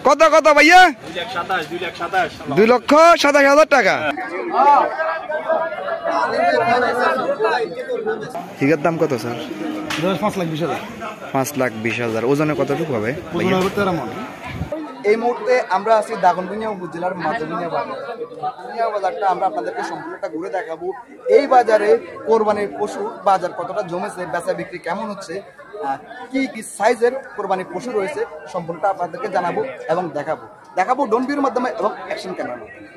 কত কত ভাইয়া? 2,27,000 টাকা। হিগার দাম কত স্যার? 5,20,000। ওজনে কতটুকু হবে? এই মুহূর্তে আমরা আছি দাগনভূঞা উপজেলার মাতুভূঞা বাজার। মাতুভূঞা বাজারটা আমরা আপনাদেরকে সম্পূর্ণটা ঘুরে দেখাবো। এই বাজারে কোরবানির পশু বাজার কতটা জমেছে, বেচা বিক্রি কেমন হচ্ছে, কি কি সাইজের কোরবানির পশু রয়েছে সম্পূর্ণটা আপনাদেরকে জানাবো এবং দেখাবো ড্রোন ভিউর মাধ্যমে এবং অ্যাকশন ক্যামেরার মাধ্যমে।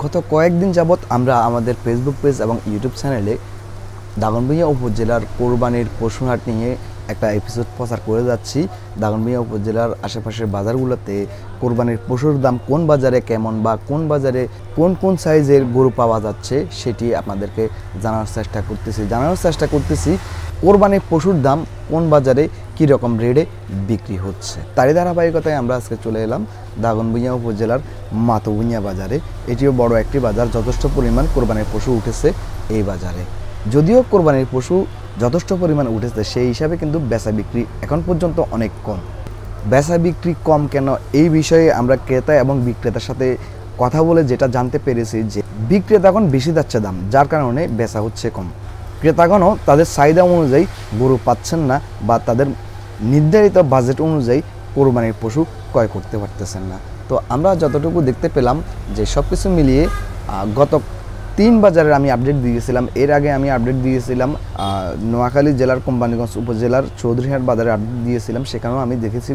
গত কয়েকদিন যাবৎ আমরা আমাদের ফেসবুক পেজ এবং ইউটিউব চ্যানেলে দাগনভূঞা উপজেলার কোরবানির পশু হাট নিয়ে একটা এপিসোড প্রচার করে যাচ্ছি। দাগনভূঞা উপজেলার আশেপাশের বাজারগুলোতে কোরবানির পশুর দাম কোন বাজারে কেমন বা কোন বাজারে কোন কোন সাইজের গরু পাওয়া যাচ্ছে সেটি আপনাদেরকে জানানোর চেষ্টা করতেছি কোরবানির পশুর দাম কোন বাজারে কীরকম রেটে বিক্রি হচ্ছে। তারই ধারাবাহিকতায় আমরা আজকে চলে এলাম দাগনভূঞা উপজেলার মাতুভূঞা বাজারে। এটিও বড় একটি বাজার, যথেষ্ট পরিমাণ কোরবানির পশু উঠেছে এই বাজারে। যদিও কোরবানির পশু যথেষ্ট পরিমাণ উঠেছে, সেই হিসাবে কিন্তু বেচা বিক্রি এখন পর্যন্ত অনেক কম। বেচা বিক্রি কম কেন, এই বিষয়ে আমরা ক্রেতা এবং বিক্রেতার সাথে কথা বলে যেটা জানতে পেরেছি যে বিক্রেতাগণ বেশি যাচ্ছে দাম, যার কারণে বেচা হচ্ছে কম। ক্রেতাগণও তাদের চাহিদা অনুযায়ী গরু পাচ্ছেন না বা তাদের নির্ধারিত বাজেট অনুযায়ী কোরবানির পশু ক্রয় করতে পারতেছেন না। তো আমরা যতটুকু দেখতে পেলাম যে সব কিছু মিলিয়ে গত 3 বাজারের আমি আপডেট দিয়েছিলাম। এর আগে আমি আপডেট দিয়েছিলাম নোয়াখালী জেলার কোম্পানিগঞ্জ উপজেলার চৌধুরীহাট বাজারে আপডেট দিয়েছিলাম। সেখানেও আমি দেখেছি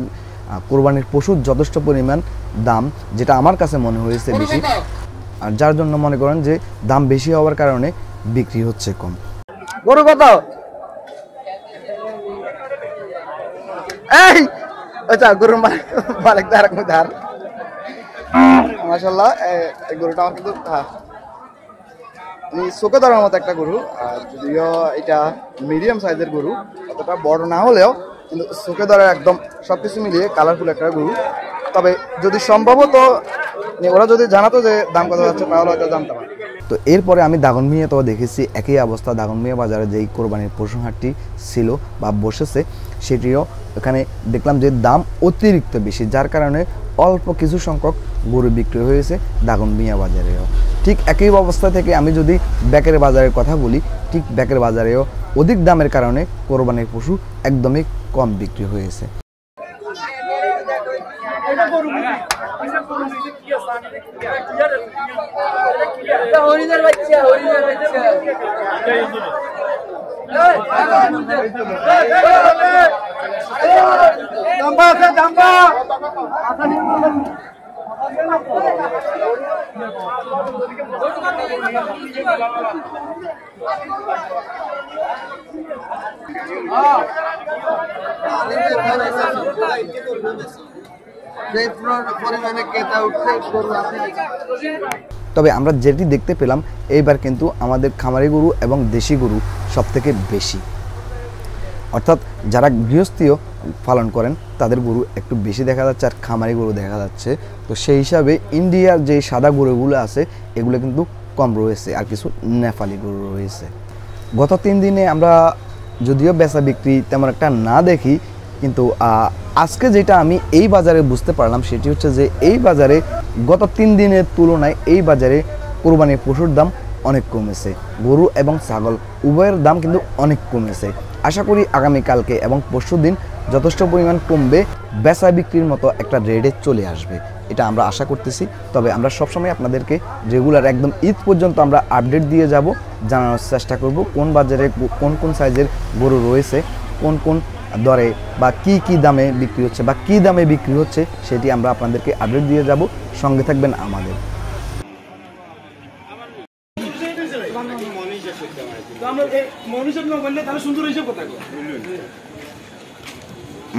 কোরবানির পশুর যথেষ্ট পরিমাণ দাম, যেটা আমার কাছে মনে হয়েছে বেশি, আর যার জন্য মনে করেন যে দাম বেশি হওয়ার কারণে বিক্রি হচ্ছে কম। গরু কত? এই আচ্ছা, গরুর মালিক ধার মাশাআল্লাহ। এই গরুটা আমার কিন্তু চোখে ধরার মতো একটা গরু, আর যদিও এটা মিডিয়াম সাইজের গরু, অতটা বড় না হলেও কিন্তু চোখে ধরার একদম সবকিছু মিলিয়ে কালারফুল একটা গরু। তবে যদি সম্ভবত ওরা যদি জানাতো যে দাম কত যাচ্ছে তাহলে হয়তো জানতে পারে। তো এরপরে আমি দাগনভূঞাতেও দেখেছি একই অবস্থা। দাগনভূঞা বাজারে যেই কোরবানির পশু হাটটি ছিল বা বসেছে সেটিও এখানে দেখলাম যে দাম অতিরিক্ত বেশি, যার কারণে অল্প কিছু সংখ্যক গরু বিক্রি হয়েছে দাগনভূঞা বাজারেও। ঠিক একই অবস্থা থেকে আমি যদি ব্যাকের বাজারের কথা বলি, ঠিক ব্যাকের বাজারেও অধিক দামের কারণে কোরবানির পশু একদমই কম বিক্রি হয়েছে। তবে আমরা যেটি দেখতে পেলাম এইবার কিন্তু আমাদের খামারি গরু এবং দেশি গরু সব থেকে বেশি, অর্থাৎ যারা গৃহস্থীয় পালন করেন তাদের গরু একটু বেশি দেখা যাচ্ছে আর খামারি গরু দেখা যাচ্ছে। তো সেই হিসাবে ইন্ডিয়ার যে সাদা গরুগুলো আছে এগুলো কিন্তু কম রয়েছে, আর কিছু নেপালি গরু রয়েছে। গত 3 দিনে আমরা যদিও বেচা বিক্রি তেমন একটা না দেখি, কিন্তু আজকে যেটা আমি এই বাজারে বুঝতে পারলাম সেটি হচ্ছে যে এই বাজারে গত 3 দিনের তুলনায় এই বাজারে কোরবানির পশুর দাম অনেক কমেছে। গরু এবং ছাগল উভয়ের দাম কিন্তু অনেক কমেছে। আশা করি আগামীকালকে এবং পরশুদিন যথেষ্ট পরিমাণ কমবে, বেচা বিক্রির মতো একটা রেটে চলে আসবে, এটা আমরা আশা করতেছি। তবে আমরা সবসময় আপনাদেরকে রেগুলার একদম ঈদ পর্যন্ত আমরা আপডেট দিয়ে যাব, জানানোর চেষ্টা করব কোন বাজারে কোন কোন সাইজের গরু রয়েছে, কোন কোন দরে বা কি দামে বিক্রি হচ্ছে বা কি দামে বিক্রি হচ্ছে সেটি আমরা আপনাদেরকে আপডেট দিয়ে যাব। সঙ্গে থাকবেন আমাদের।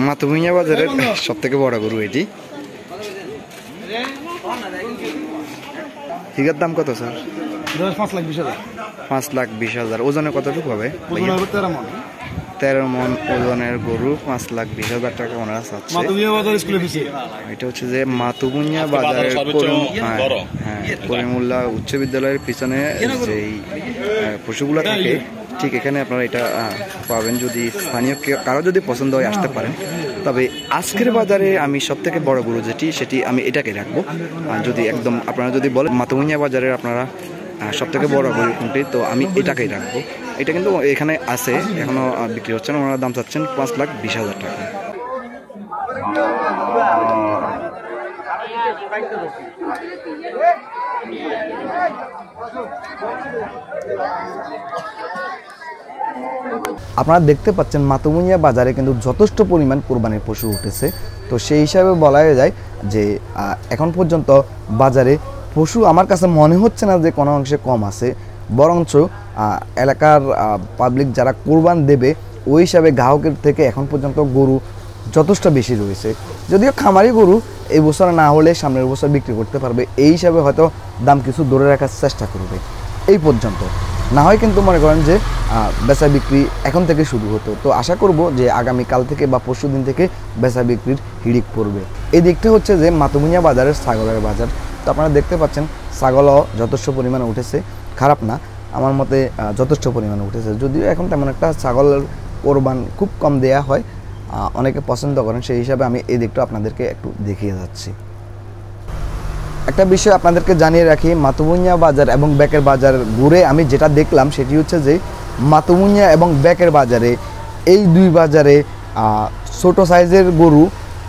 মাতুভূঞা বাজারের সব থেকে বড় গরু এটি। হিগার দাম কত স্যার? 5,20,000। ওজনে কতটুকু হবে? 13 মন ওজনের গরু 5,20,000 টাকা ওনারা চাচ্ছে। এটা হচ্ছে যে মাতুভূঞা বাজারের করিমুল্লাহ উচ্চ বিদ্যালয়ের পিছনে যেই পশুগুলো থাকে ঠিক এখানে আপনারা এটা পাবেন। যদি স্থানীয় কারো যদি পছন্দ হয় আসতে পারেন। তবে আজকের বাজারে আমি সবথেকে বড় গরু যেটি সেটি আমি এটাকে রাখবো। যদি একদম আপনারা যদি বলেন মাতুবুনিয়া বাজারে আপনারা সবথেকে বড় গরু কোনটি, তো আমি এটাকেই রাখবো। এটা কিন্তু এখানে আছে, এখনো বিক্রি হচ্ছে না। ওনারা দাম চাচ্ছেন 5,20,000 টাকা। আপনারা দেখতে পাচ্ছেন মাতুবুনিয়া বাজারে কিন্তু যথেষ্ট পরিমাণ কোরবানির পশু উঠেছে। তো সেই হিসাবে বলা যায় যে এখন পর্যন্ত বাজারে পশু আমার কাছে মনে হচ্ছে না যে কোনো অংশে কম আছে, বরঞ্চ এলাকার পাবলিক যারা কোরবান দেবে ওই হিসাবে গ্রাহকের থেকে এখন পর্যন্ত গরু যথেষ্ট বেশি রয়েছে। যদিও খামারি গরু এই বছর না হলে সামনের বছর বিক্রি করতে পারবে, এই হিসাবে হয়তো দাম কিছু ধরে রাখার চেষ্টা করবে এই পর্যন্ত। না হয় কিন্তু মনে করেন যে বেচা বিক্রি এখন থেকে শুরু হতো। তো আশা করব যে আগামীকাল থেকে বা পরশু দিন থেকে বেচা বিক্রির হিড়িক পড়বে। এই দিকটা হচ্ছে যে মাতুবুনিয়া বাজারের ছাগলের বাজার। তো আপনারা দেখতে পাচ্ছেন ছাগলও যথেষ্ট পরিমাণে উঠেছে, খারাপ না আমার মতে, যথেষ্ট পরিমাণে উঠেছে। যদিও এখন তেমন একটা ছাগলের কোরবান খুব কম দেয়া হয়, অনেকে পছন্দ করেন, সেই হিসাবে আমি এই দিকটা আপনাদেরকে একটু দেখিয়ে যাচ্ছি। একটা বিষয় আপনাদেরকে জানিয়ে রাখি, মাতুবুনিয়া বাজার এবং ব্যাকের বাজার ঘুরে আমি যেটা দেখলাম সেটি হচ্ছে যে মাতুবুনিয়া এবং ব্যাকের বাজারে এই দুই বাজারে ছোট সাইজের গরু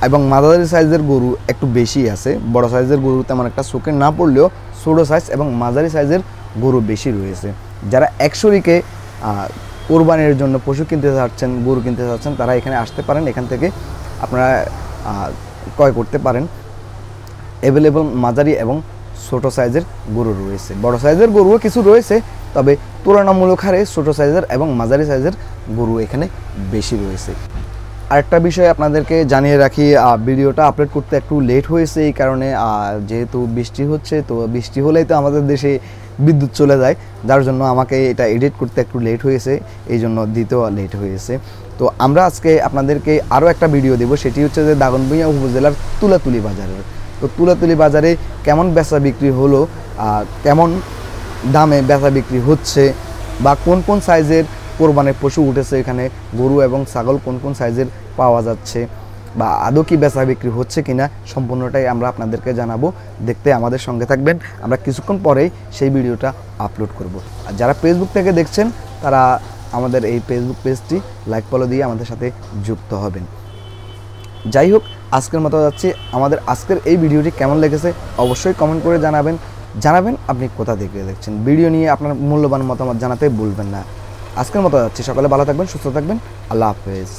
এবং মাঝারি সাইজের গরু একটু বেশি আছে। বড় সাইজের গরু তেমন একটা চোখে না পড়লেও ছোট সাইজ এবং মাঝারি সাইজের গরু বেশি রয়েছে। যারা একশরীকে কোরবানির জন্য পশু কিনতে চাচ্ছেন, গরু কিনতে চাচ্ছেন, তারা এখানে আসতে পারেন। এখান থেকে আপনারা ক্রয় করতে পারেন। অ্যাভেলেবল মাঝারি এবং ছোটো সাইজের গরু রয়েছে, বড় সাইজের গরুও কিছু রয়েছে, তবে তুলনামূলক হারে ছোটো সাইজের এবং মাঝারি সাইজের গরু এখানে বেশি রয়েছে। আরেকটা বিষয় আপনাদেরকে জানিয়ে রাখি, ভিডিওটা আপলোড করতে একটু লেট হয়েছে এই কারণে, যেহেতু বৃষ্টি হচ্ছে, তো বৃষ্টি হলেই তো আমাদের দেশে বিদ্যুৎ চলে যায়, যার জন্য আমাকে এটা এডিট করতে একটু লেট হয়েছে, এই জন্য দিতেও লেট হয়েছে। তো আমরা আজকে আপনাদেরকে আরও একটা ভিডিও দেব, সেটি হচ্ছে যে দাগনভূঞা উপজেলার তুলাতুলি বাজারের। তো তুলাতুলি বাজারে কেমন বেচা বিক্রি হলো, কেমন দামে বেচা বিক্রি হচ্ছে, বা কোন কোন সাইজের কোরবানির পশু উঠেছে, এখানে গরু এবং ছাগল কোন কোন সাইজের পাওয়া যাচ্ছে, বা আদৌ কি বেচা বিক্রি হচ্ছে কিনা, সম্পূর্ণটাই আমরা আপনাদেরকে জানাবো। দেখতে আমাদের সঙ্গে থাকবেন, আমরা কিছুক্ষণ পরেই সেই ভিডিওটা আপলোড করব। আর যারা ফেসবুক থেকে দেখছেন তারা আমাদের এই ফেসবুক পেজটি লাইক ফলো দিয়ে আমাদের সাথে যুক্ত হবেন। যাই হোক, আজকের মতো যাচ্ছি। আমাদের আজকের এই ভিডিওটি কেমন লেগেছে অবশ্যই কমেন্ট করে জানাবেন আপনি কোথা থেকে দেখছেন। ভিডিও নিয়ে আপনার মূল্যবান মতামত জানাতে ভুলবেন না। আজকের মতো যাচ্ছি, সকালে ভালো থাকবেন, সুস্থ থাকবেন, আল্লাহ হাফেজ।